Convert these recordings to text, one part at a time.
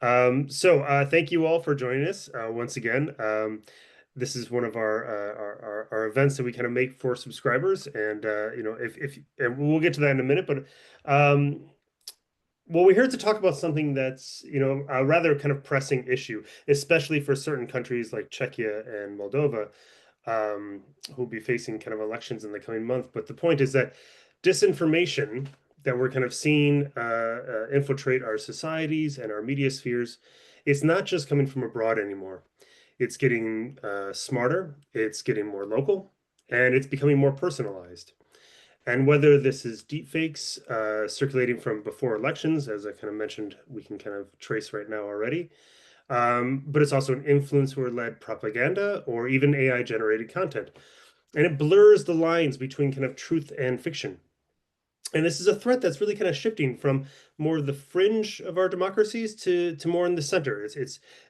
Thank you all for joining us once again. This is one of our events that we kind of make for subscribers, and if and we'll get to that in a minute. But um, well, we're here to talk about something that's a rather kind of pressing issue, especially for certain countries like Czechia and Moldova, who'll be facing kind of elections in the coming month. But the point is that disinformation that we're kind of seeing infiltrate our societies and our media spheres, it's not just coming from abroad anymore. It's getting smarter, it's getting more local, and it's becoming more personalized. And whether this is deepfakes circulating from before elections, as I kind of mentioned, we can kind of trace right now already, but it's also an influencer-led propaganda or even AI-generated content. And it blurs the lines between kind of truth and fiction. And this is a threat that's really kind of shifting from more of the fringe of our democracies to more in the center.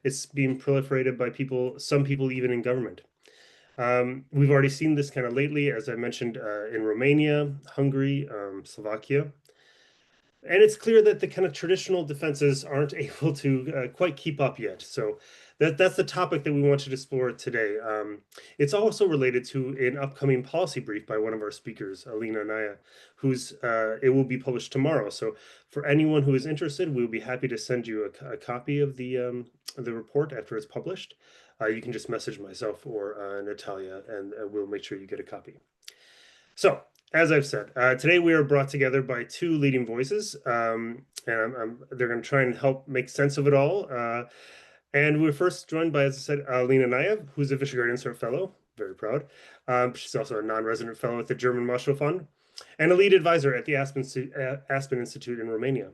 It's being proliferated by people, some people even in government. We've already seen this kind of lately, as I mentioned, in Romania, Hungary, Slovakia. And it's clear that the kind of traditional defenses aren't able to quite keep up yet. So that's the topic that we want to explore today. It's also related to an upcoming policy brief by one of our speakers, Alina Naya, who's it will be published tomorrow. So for anyone who is interested, we'll be happy to send you a copy of the report after it's published. You can just message myself or Natalia, and we'll make sure you get a copy. So, as I've said, today we are brought together by two leading voices, and they're going to try and help make sense of it all. And we're first joined by, as I said, Lena Nayev, who's a Visegrad Insert Fellow, very proud. She's also a non-resident fellow at the German Marshall Fund, and a lead advisor at the Aspen Institute in Romania.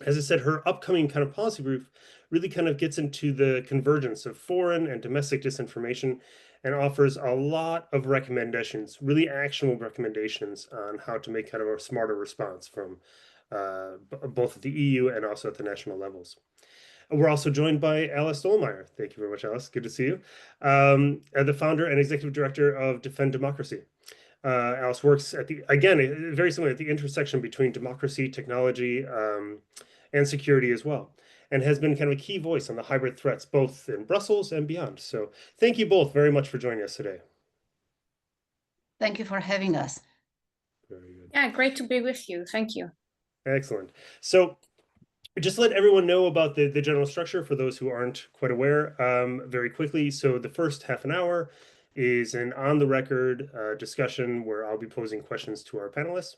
As I said, her upcoming kind of policy brief really kind of gets into the convergence of foreign and domestic disinformation and offers a lot of recommendations, really actionable recommendations on how to make kind of a smarter response from both at the EU and also at the national levels. We're also joined by Alice Dolmeyer. Thank you very much, Alice. Good to see you. The founder and executive director of Defend Democracy. Alice works at again, very similar, at the intersection between democracy, technology, and security as well, and has been kind of a key voice on the hybrid threats, both in Brussels and beyond. So thank you both very much for joining us today. Thank you for having us. Very good. Yeah, great to be with you. Thank you. Excellent. So just let everyone know about the general structure for those who aren't quite aware very quickly. So the first half an hour is an on-the-record discussion where I'll be posing questions to our panelists.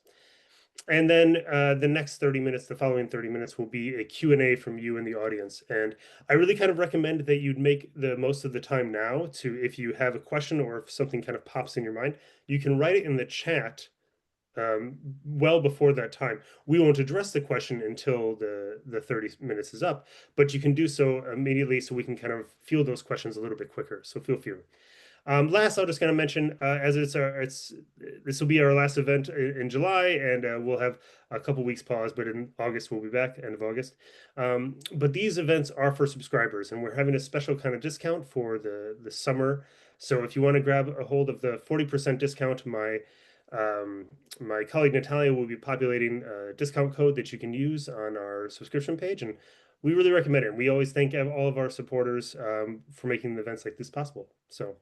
And then the next 30 minutes, the following 30 minutes will be a Q&A from you in the audience. And I really kind of recommend that you'd make the most of the time now to, if you have a question or if something kind of pops in your mind, you can write it in the chat well before that time. We won't address the question until the 30 minutes is up, but you can do so immediately so we can kind of field those questions a little bit quicker. So feel free. Last, I'll just kind of mention, as this will be our last event in July, and we'll have a couple weeks pause, but in August we'll be back, end of August. But these events are for subscribers, and we're having a special kind of discount for the summer. So if you want to grab a hold of the 40% discount, my colleague Natalia will be populating a discount code that you can use on our subscription page, and we really recommend it. And we always thank all of our supporters for making events like this possible. So,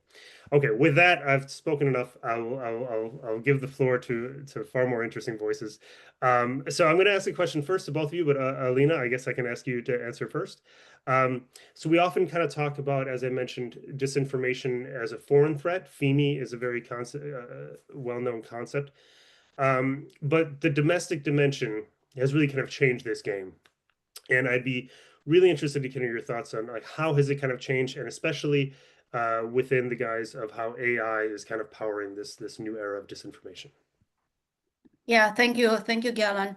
okay, with that, I've spoken enough. I'll give the floor to far more interesting voices. So I'm going to ask a question first to both of you, but Alina, I guess I can ask you to answer first. So we often kind of talk about, as I mentioned, disinformation as a foreign threat. FIMI is a very well-known concept. But the domestic dimension has really kind of changed this game. And I'd be really interested to hear your thoughts on like how has it kind of changed, and especially within the guise of how AI is kind of powering this new era of disinformation. Yeah, thank you, Galen.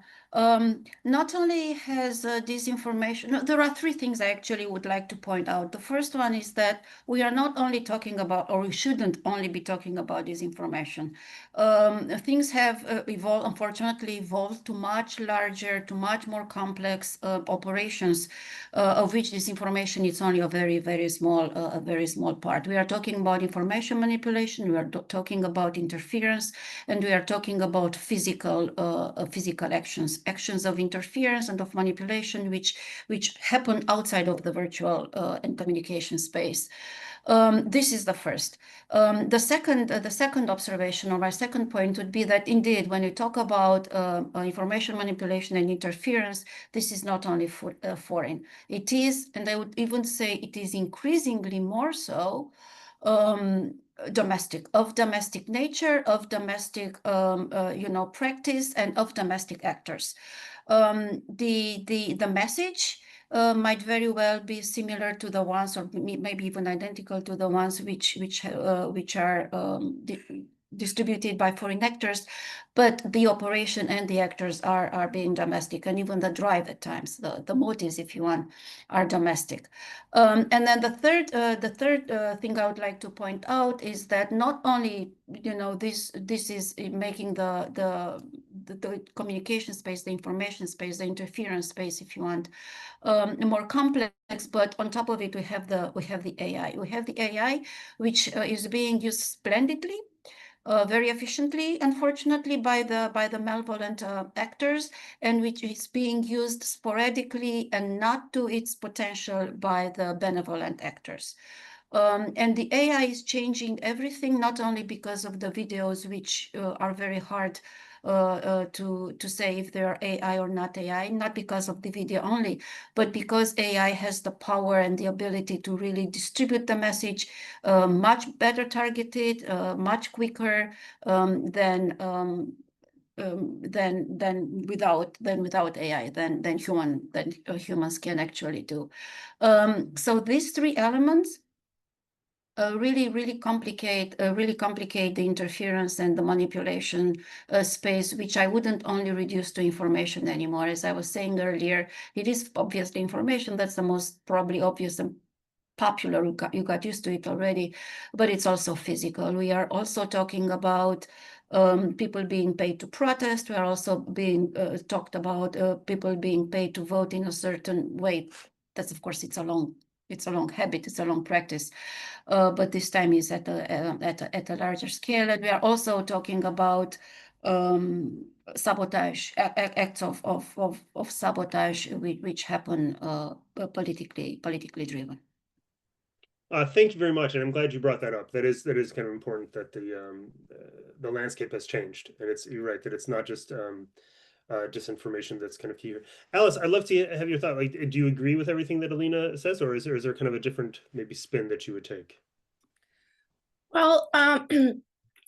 Not only has disinformation, there are three things I actually would like to point out. The first one is that we are not only talking about, or we shouldn't only be talking about disinformation. Things have unfortunately evolved to much larger, to much more complex operations, of which disinformation is only a very small part. We are talking about information manipulation, we are talking about interference, and we are talking about physical actions. actions of interference and of manipulation, which happen outside of the virtual and communication space. This is the first. The second observation, or my second point, would be that indeed, when you talk about information manipulation and interference, this is not only foreign. It is, and I would even say it is increasingly more so, domestic nature, of domestic practice, and of domestic actors. The message might very well be similar to the ones, or maybe even identical to the ones which are distributed by foreign actors, but the operation and the actors are being domestic, and even the drive at times, the motives, if you want, are domestic. And then the third thing I would like to point out is that not only this is making the communication space, the information space, the interference space, if you want, more complex, but on top of it we have the AI. We have the AI which is being used splendidly, very efficiently, unfortunately, by the malevolent actors, and which is being used sporadically and not to its potential by the benevolent actors. And the AI is changing everything, not only because of the videos, which are very hard to say if they are AI or not AI, not because of the video only, but because AI has the power and the ability to really distribute the message much better targeted, much quicker than without AI, than humans can actually do. So these three elements really complicate the interference and the manipulation space, which I wouldn't only reduce to information anymore. As I was saying earlier, it is obviously information. That's the most probably obvious and popular. You got used to it already, but it's also physical. We are also talking about people being paid to protest. We are also being talked about people being paid to vote in a certain way. That's, of course, it's a long habit, it's a long practice, but this time is at a larger scale. And we are also talking about sabotage, acts of sabotage, which happen politically driven. Thank you very much, and I'm glad you brought that up. That is kind of important, that the landscape has changed, and you're right that it's not just disinformation that's kind of key here. Alice, I'd love to have your thought. Like, do you agree with everything that Alina says, or is there kind of a different maybe spin that you would take? Well,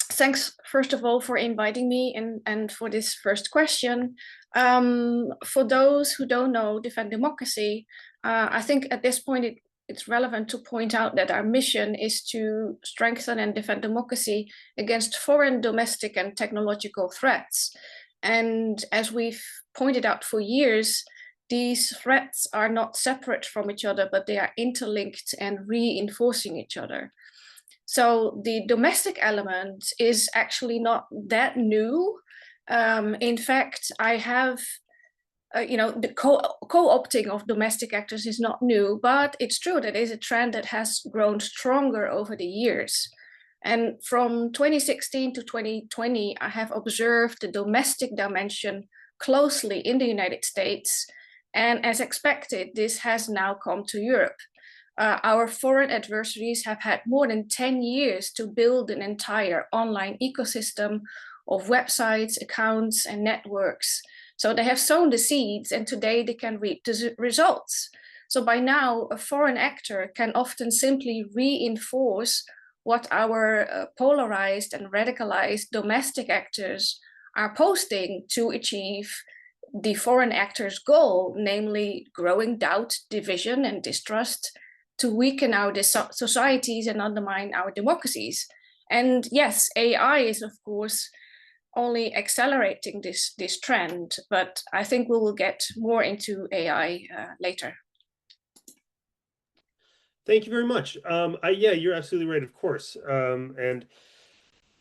thanks first of all for inviting me and for this first question. For those who don't know Defend Democracy, I think at this point it's relevant to point out that our mission is to strengthen and defend democracy against foreign, domestic, and technological threats. And as we've pointed out for years, these threats are not separate from each other, but they are interlinked and reinforcing each other. So the domestic element is actually not that new. In fact, I have the co-opting of domestic actors is not new, but it's true that it is a trend that has grown stronger over the years. And from 2016 to 2020, I have observed the domestic dimension closely in the United States. And as expected, this has now come to Europe. Our foreign adversaries have had more than 10 years to build an entire online ecosystem of websites, accounts, and networks. So they have sown the seeds, and today they can reap the results. So by now, a foreign actor can often simply reinforce what our polarized and radicalized domestic actors are posting to achieve the foreign actor's goal, namely growing doubt, division, and distrust to weaken our societies and undermine our democracies. And yes, AI is, of course, only accelerating this trend, but I think we will get more into AI later. Thank you very much. Yeah, you're absolutely right, of course. And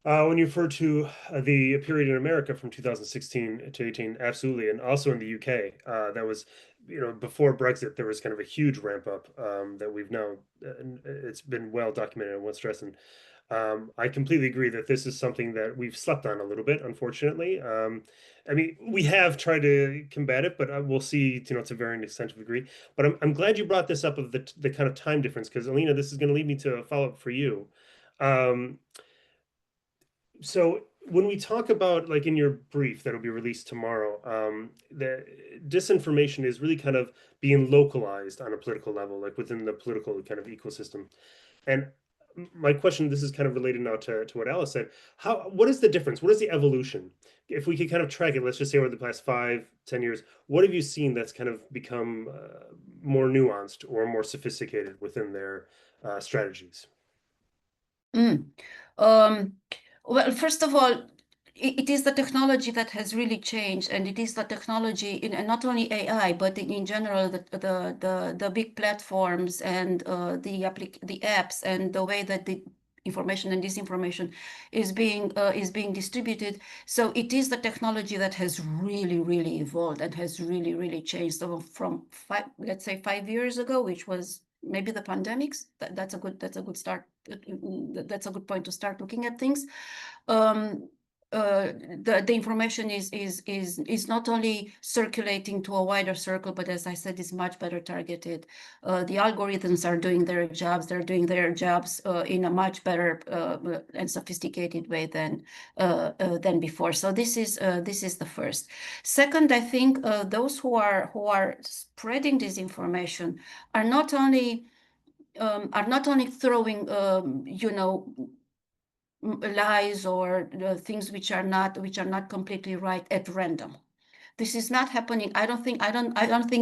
when you refer to the period in America from 2016 to 18, absolutely, and also in the UK, that was, before Brexit, there was kind of a huge ramp up that we've now, it's been well documented, I won't stress, and I completely agree that this is something that we've slept on a little bit, unfortunately. I mean, we have tried to combat it, but we'll see, to a varying extent of degree. But I'm glad you brought this up of the kind of time difference, because Alina, this is going to lead me to a follow-up for you. Um, so when we talk about, like, in your brief that'll be released tomorrow, the disinformation is really kind of being localized on a political level, like within the political kind of ecosystem. And my question, this is kind of related now to what Alice said. What is the difference? What is the evolution? If we could kind of track it, let's just say over the past 5, 10 years, what have you seen that's kind of become more nuanced or more sophisticated within their strategies? Mm. Um, well, first of all, it is the technology that has really changed, and it is the technology and not only AI, but in general, the big platforms and the apps and the way that the information and disinformation is being distributed. So it is the technology that has really, really evolved and has really, really changed. So from let's say 5 years ago, which was maybe the pandemics, that's a good start. That's a good point to start looking at things. um, the information is not only circulating to a wider circle, but as I said, is much better targeted. The algorithms are doing their jobs. They're doing their jobs in a much better and sophisticated way than before. So this is the first. Second, I think those who are spreading disinformation are not only throwing lies or things which are not completely right at random. This is not happening. I don't think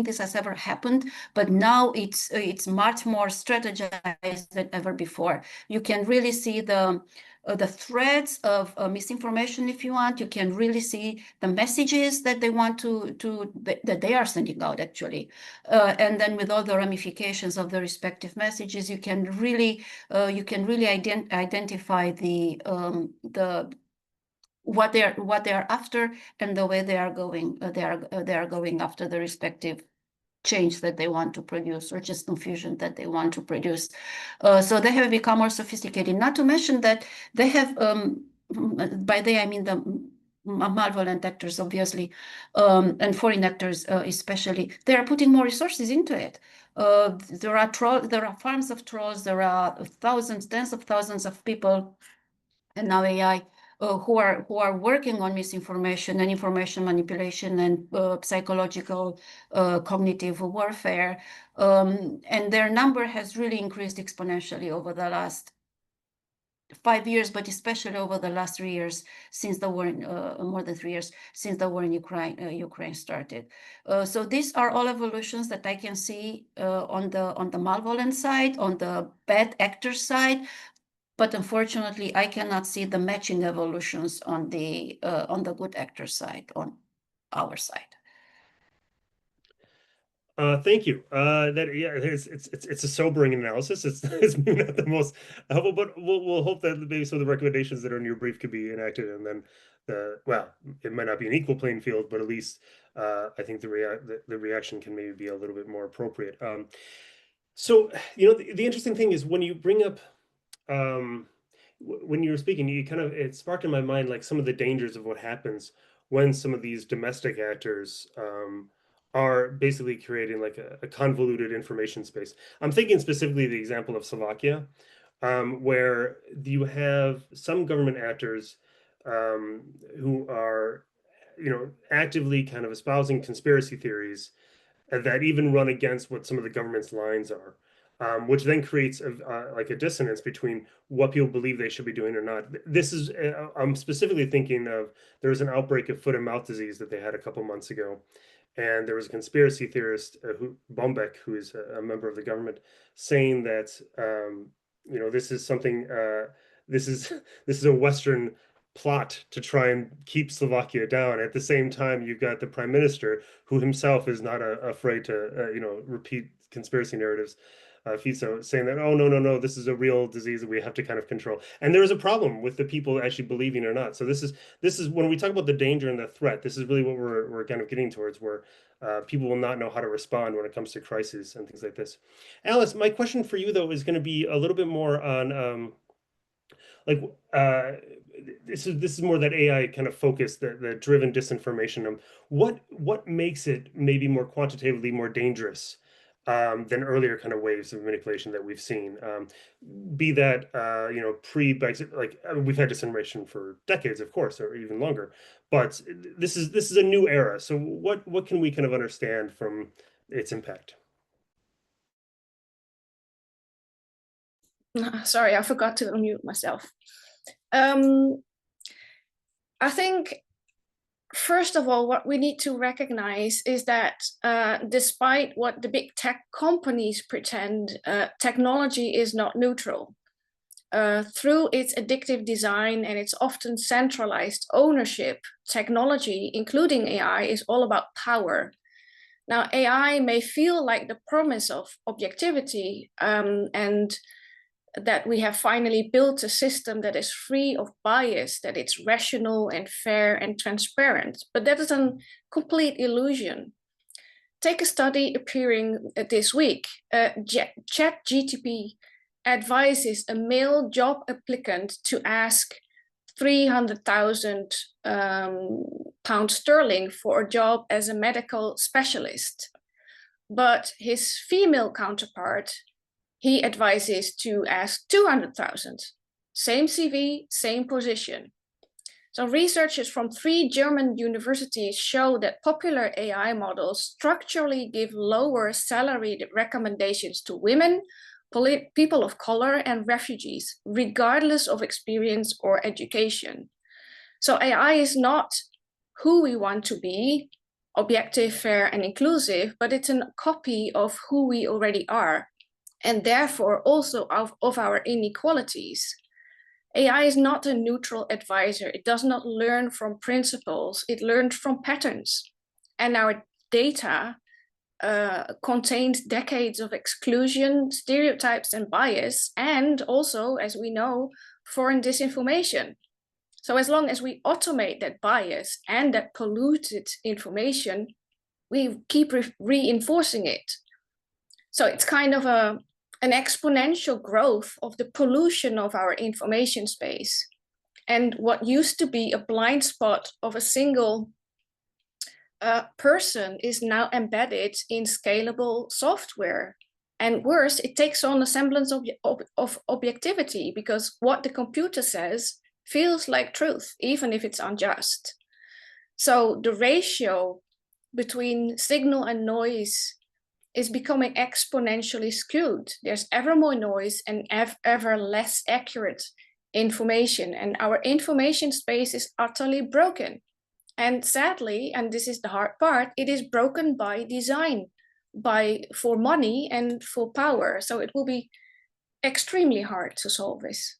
this has ever happened, but now it's much more strategized than ever before. You can really see the threads of misinformation, if you want. You can really see the messages that they want that they are sending out, actually. And then with all the ramifications of the respective messages, you can really identify the what they are after, and the way they are going after the respective change that they want to produce, or just confusion that they want to produce. So they have become more sophisticated. Not to mention that they have, by they I mean the malevolent actors, obviously, and foreign actors especially. They are putting more resources into it. There are farms of trolls. There are thousands, tens of thousands of people, and now AI, who are working on misinformation and information manipulation and psychological cognitive warfare, and their number has really increased exponentially over the last 5 years, but especially over the last 3 years, since the war, more than 3 years since the war in Ukraine started. So these are all evolutions that I can see on the malevolent side, on the bad actor side. But unfortunately, I cannot see the matching evolutions on the good actor side, on our side. Thank you. That Yeah, it's a sobering analysis. It's maybe not the most helpful, but we'll hope that maybe some of the recommendations that are in your brief could be enacted, and then it might not be an equal playing field, but at least I think the reaction can maybe be a little bit more appropriate. So the interesting thing is when you bring up um, when you were speaking, it sparked in my mind like some of the dangers of what happens when some of these domestic actors are basically creating like a convoluted information space. I'm thinking specifically the example of Slovakia, where you have some government actors who are, actively kind of espousing conspiracy theories that even run against what some of the government's lines are, which then creates like a dissonance between what people believe they should be doing or not. This is I'm specifically thinking of, there was an outbreak of foot and mouth disease that they had a couple months ago, and there was a conspiracy theorist, Bombeck, who is a member of the government, saying that this is something. This is this is a Western plot to try and keep Slovakia down. At the same time, you've got the prime minister, who himself is not afraid to repeat conspiracy narratives. Fico saying that, oh, no, no, no, this is a real disease that we have to kind of control. And there is a problem with the people actually believing or not. So this is when we talk about the danger and the threat, this is really what we're kind of getting towards, where people will not know how to respond when it comes to crises and things like this. Alice, my question for you though is going to be a little bit more on like this is more that AI kind of focus, the driven disinformation. What makes it maybe more quantitatively more dangerous than earlier kind of waves of manipulation that we've seen? Be that pre-Brexit, like we've had disinformation for decades, of course, or even longer, but this is a new era. So what can we kind of understand from its impact? Sorry, I forgot to unmute myself. I think, first of all, what we need to recognize is that despite what the big tech companies pretend, technology is not neutral. Through its addictive design and its often centralized ownership, technology, including AI, is all about power. Now, AI may feel like the promise of objectivity and that we have finally built a system that is free of bias, that it's rational and fair and transparent. But that is a complete illusion. Take a study appearing this week. ChatGPT advises a male job applicant to ask 300,000 pounds sterling for a job as a medical specialist. But his female counterpart, he advises to ask 200,000. Same CV, same position. So researchers from 3 German universities show that popular AI models structurally give lower salary recommendations to women, people of color, and refugees, regardless of experience or education. So AI is not who we want to be, objective, fair, and inclusive, but it's a copy of who we already are, and therefore also of our inequalities. AI is not a neutral advisor. It does not learn from principles. It learns from patterns. And our data contains decades of exclusion, stereotypes, and bias, and also, as we know, foreign disinformation. So as long as we automate that bias and that polluted information, we keep reinforcing it. So it's kind of an exponential growth of the pollution of our information space. And what used to be a blind spot of a single person is now embedded in scalable software. And worse, it takes on a semblance of objectivity, because what the computer says feels like truth, even if it's unjust. So the ratio between signal and noise is becoming exponentially skewed. There's ever more noise and ever less accurate information, and our information space is utterly broken. And sadly, and this is the hard part, it is broken by design, for money and for power. So it will be extremely hard to solve this.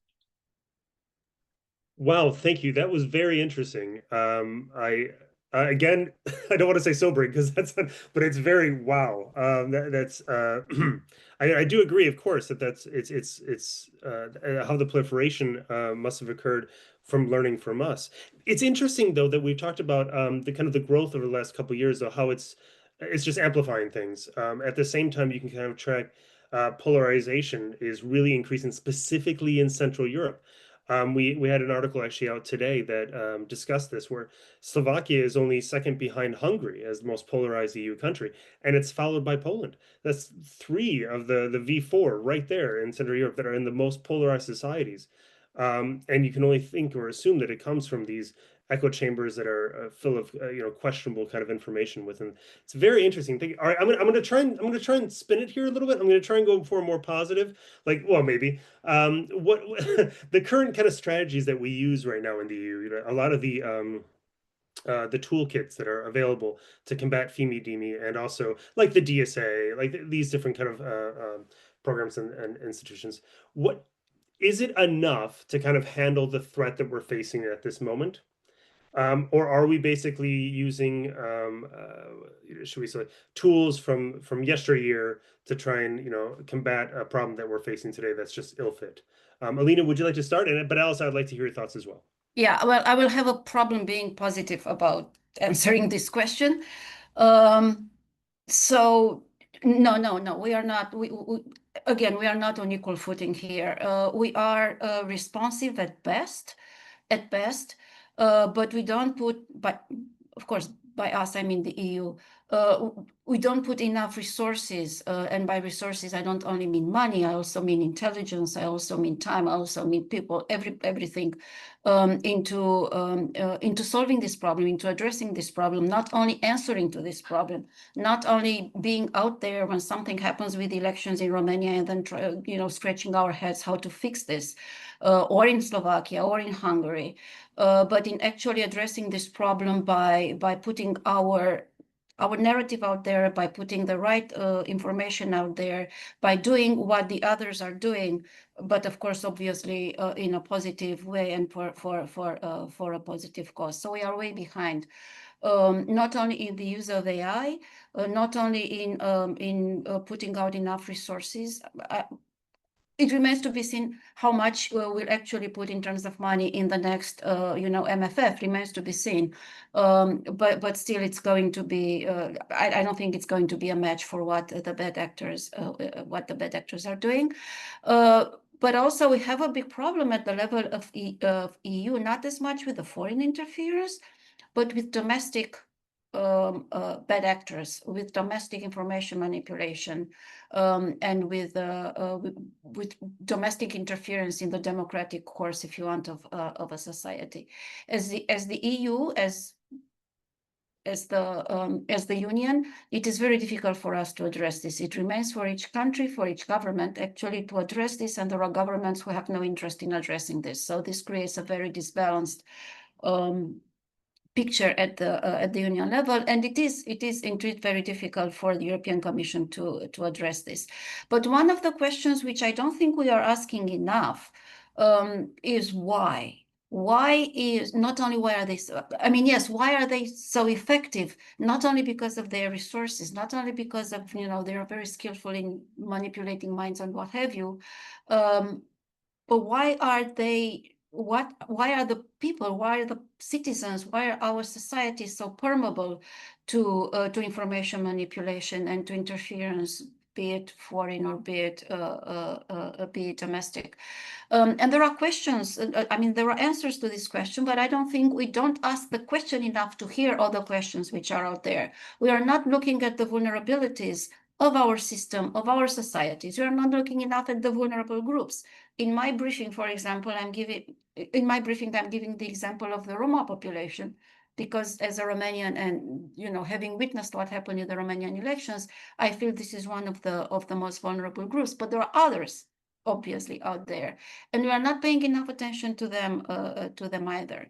Wow, thank you. That was very interesting. I again, I don't want to say sobering because that's not, but it's very wow. That's I do agree, of course, that it's how the proliferation must have occurred from learning from us. It's interesting though that we've talked about the kind of the growth over the last couple of years, though, how it's just amplifying things. At the same time, you can kind of track polarization is really increasing, specifically in Central Europe. We had an article actually out today that discussed this, where Slovakia is only second behind Hungary as the most polarized EU country, and it's followed by Poland. That's 3 of the V4 right there in Central Europe that are in the most polarized societies. And you can only think or assume that it comes from these echo chambers that are full of questionable kind of information within. It's a very interesting thing. All right, I'm gonna try and spin it here a little bit. I'm gonna try and go for a more positive, like, well, maybe what the current kind of strategies that we use right now in the EU. A lot of the toolkits that are available to combat FEMI-DEMI, and also like the DSA, like these different kind of programs and institutions. What is it enough to kind of handle the threat that we're facing at this moment? Or are we basically using, should we say, tools from yesteryear to try and combat a problem that we're facing today that's just ill-fit? Alina, would you like to start? But Alice, I'd like to hear your thoughts as well. Yeah, well, I will have a problem being positive about answering this question. So No, we are not. Again, we are not on equal footing here. We are responsive at best, but we don't put, but of course, by us, I mean the EU. We don't put enough resources, and by resources, I don't only mean money. I also mean intelligence. I also mean time. I also mean people. Everything into solving this problem, into addressing this problem. Not only answering to this problem, not only being out there when something happens with elections in Romania and then scratching our heads how to fix this, or in Slovakia or in Hungary, but in actually addressing this problem by putting our narrative out there, by putting the right information out there, by doing what the others are doing, but of course, obviously, in a positive way and for a positive cause. So we are way behind. Not only in the use of AI, not only in putting out enough resources. It remains to be seen how much we'll actually put in terms of money in the next, MFF. Remains to be seen, but still, it's going to be. I don't think it's going to be a match for what the bad actors are doing. But also, we have a big problem at the level of EU, not as much with the foreign interference, but with domestic bad actors, with domestic information manipulation, and with domestic interference in the democratic course, if you want, of a society. As the EU, as the Union, it is very difficult for us to address this. It remains for each country, for each government, actually, to address this, and there are governments who have no interest in addressing this. So this creates a very disbalanced picture at the Union level, and it is indeed very difficult for the European Commission to address this. But one of the questions which I don't think we are asking enough is why. Why is not only why are they so, I mean, yes, why are they so effective? Not only because of their resources, not only because of they are very skillful in manipulating minds and what have you, but why are they? Why are the people, why are the citizens, why are our societies so permeable to information manipulation and to interference, be it foreign or be it domestic? And there are questions, I mean, there are answers to this question, but I don't think we don't ask the question enough to hear all the questions which are out there. We are not looking at the vulnerabilities of our system, of our societies. We are not looking enough at the vulnerable groups. In my briefing, for example, I'm giving the example of the Roma population, because as a Romanian and having witnessed what happened in the Romanian elections, I feel this is one of the most vulnerable groups. But there are others, obviously, out there, and we are not paying enough attention to them either.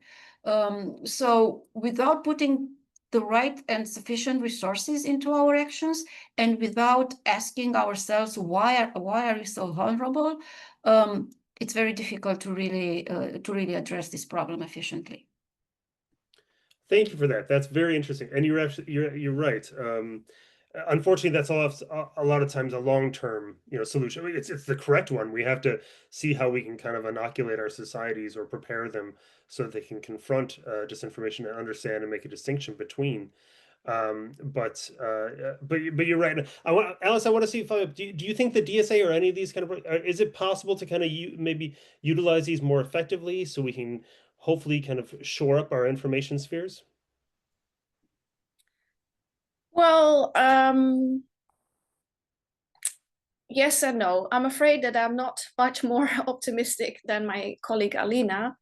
So without putting the right and sufficient resources into our actions, and without asking ourselves why are we so vulnerable, it's very difficult to really address this problem efficiently. Thank you for that. That's very interesting, and you're right. Unfortunately, that's a lot of times a long-term solution. I mean, it's the correct one. We have to see how we can kind of inoculate our societies or prepare them so that they can confront disinformation and understand and make a distinction between. But you're right. Alice, I want to see if do you think the DSA or any of these kind of is it possible to kind of maybe utilize these more effectively so we can hopefully kind of shore up our information spheres? Well, yes and no. I'm afraid that I'm not much more optimistic than my colleague Alina.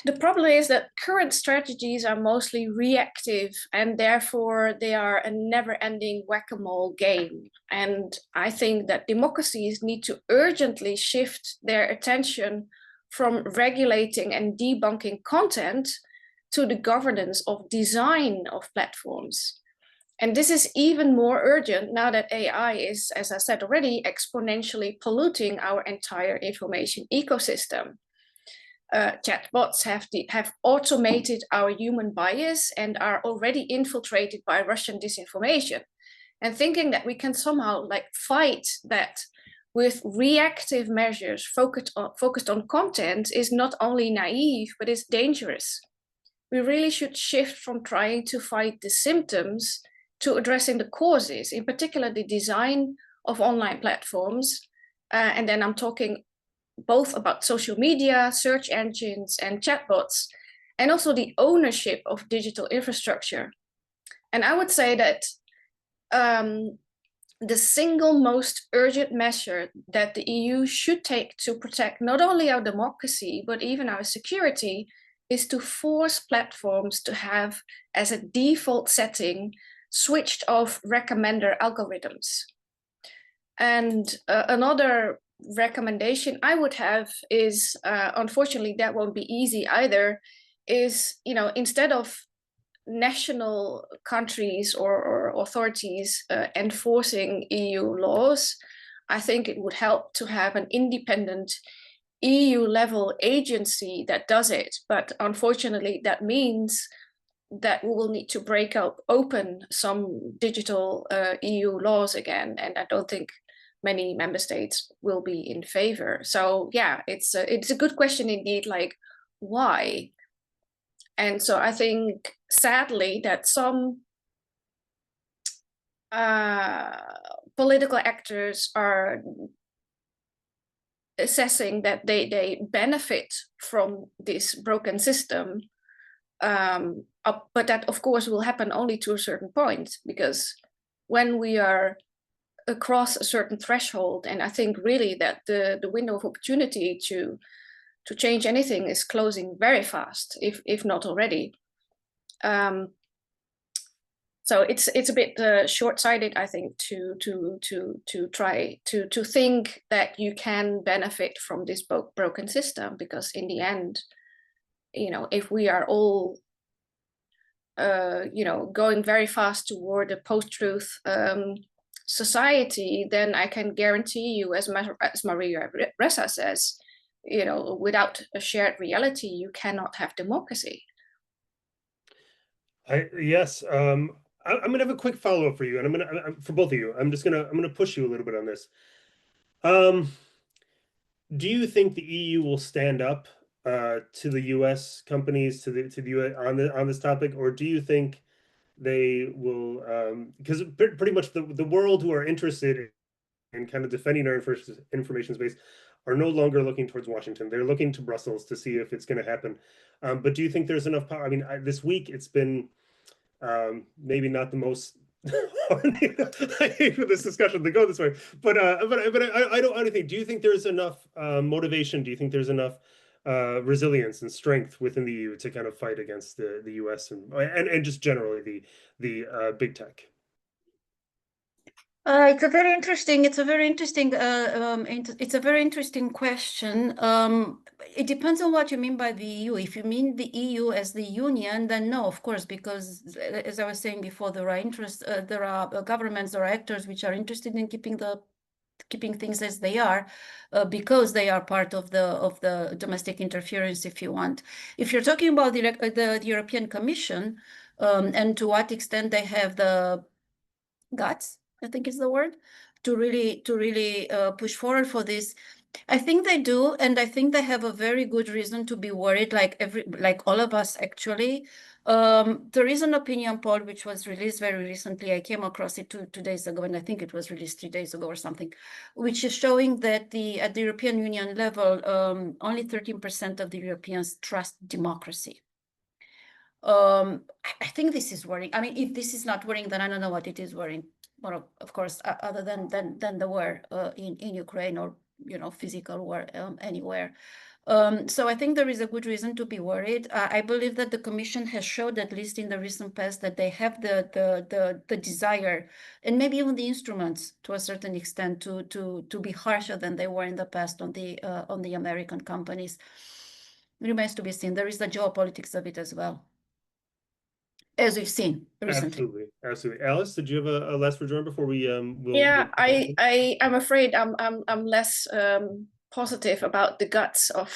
The problem is that current strategies are mostly reactive, and therefore they are a never-ending whack-a-mole game. And I think that democracies need to urgently shift their attention from regulating and debunking content to the governance of design of platforms. And this is even more urgent now that AI is, as I said already, exponentially polluting our entire information ecosystem. Chatbots have automated our human bias and are already infiltrated by Russian disinformation. And thinking that we can somehow fight that with reactive measures focused on content is not only naive, but it's dangerous. We really should shift from trying to fight the symptoms to addressing the causes, in particular the design of online platforms. And then I'm talking both about social media, search engines, and chatbots, and also the ownership of digital infrastructure. And I would say that the single most urgent measure that the EU should take to protect not only our democracy, but even our security, is to force platforms to have as a default setting switched off recommender algorithms. And another recommendation I would have is, unfortunately, that won't be easy either, is, instead of national countries or authorities enforcing EU laws, I think it would help to have an independent EU level agency that does it. But unfortunately, that means that we will need to break open some digital EU laws again. And I don't think many member states will be in favor. So yeah, it's a good question indeed, like why? And so I think, sadly, that some political actors are assessing that they benefit from this broken system. But that, of course, will happen only to a certain point, because when we are across a certain threshold, and I think really that the window of opportunity to change anything is closing very fast, if not already. So it's a bit short-sighted, I think, to try to think that you can benefit from this broken system, because in the end, if we are all going very fast toward a post-truth society, then I can guarantee you, as Maria Ressa says, without a shared reality, you cannot have democracy. Yes. I'm gonna have a quick follow-up for you, and I'm gonna for both of you. I'm gonna push you a little bit on this. Do you think the EU will stand up to the US companies, to the US on this topic, or do you think they will, because pretty much the world who are interested in kind of defending our information space are no longer looking towards Washington. They're looking to Brussels to see if it's going to happen. But do you think there's enough power? I mean, this week it's been maybe not the most. I hate for this discussion to go this way, but I don't think. Do you think there's enough motivation? Do you think there's enough resilience and strength within the EU to kind of fight against the US and just generally the big tech? It's a very interesting. It's a very interesting question. It depends on what you mean by the EU. If you mean the EU as the union, then no, of course, because as I was saying before, there are governments or actors which are interested in keeping things as they are, because they are part of the domestic interference, if you want. If you're talking about the European Commission, and to what extent they have the guts, I think is the word, to really push forward for this, I think they do, and I think they have a very good reason to be worried, like all of us actually. There is an opinion poll which was released very recently. I came across it 2 days ago, and I think it was released 3 days ago or something, which is showing that at the European Union level, only 13% of the Europeans trust democracy. I think this is worrying. I mean, if this is not worrying, then I don't know what it is worrying. Well, of course, other than the war in Ukraine, or physical war anywhere. So I think there is a good reason to be worried. I believe that the Commission has showed, at least in the recent past, that they have the desire, and maybe even the instruments to a certain extent, to be harsher than they were in the past on the American companies. It remains to be seen. There is the geopolitics of it as well, as we've seen recently. Absolutely. Alice, did you have a last rejoin before we Yeah, I'm afraid I'm less positive about the guts of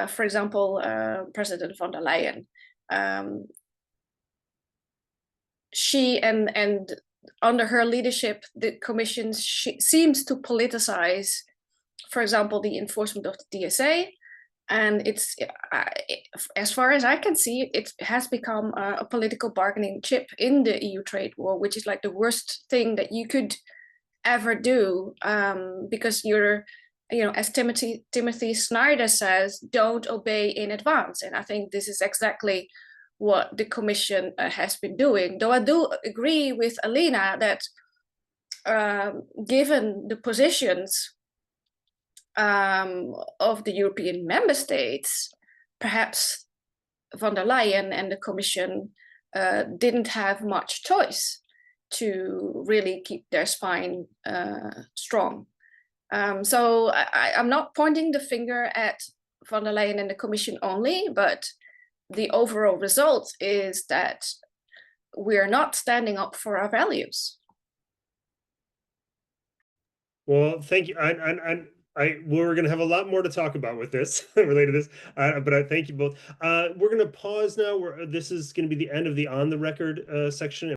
for example, President von der Leyen. She and under her leadership, the Commission seems to politicize, for example, the enforcement of the DSA, And it's, as far as I can see, it has become a political bargaining chip in the EU trade war, which is like the worst thing that you could ever do, because you're, as Timothy Snyder says, don't obey in advance. And I think this is exactly what the Commission has been doing. Though I do agree with Alina that given the positions of the European member states, perhaps von der Leyen and the Commission didn't have much choice to really keep their spine strong. So I'm not pointing the finger at von der Leyen and the Commission only, but the overall result is that we're not standing up for our values. Well, thank you. And we're going to have a lot more to talk about with this related to this, but I thank you both. We're going to pause now. This is going to be the end of the on the record section.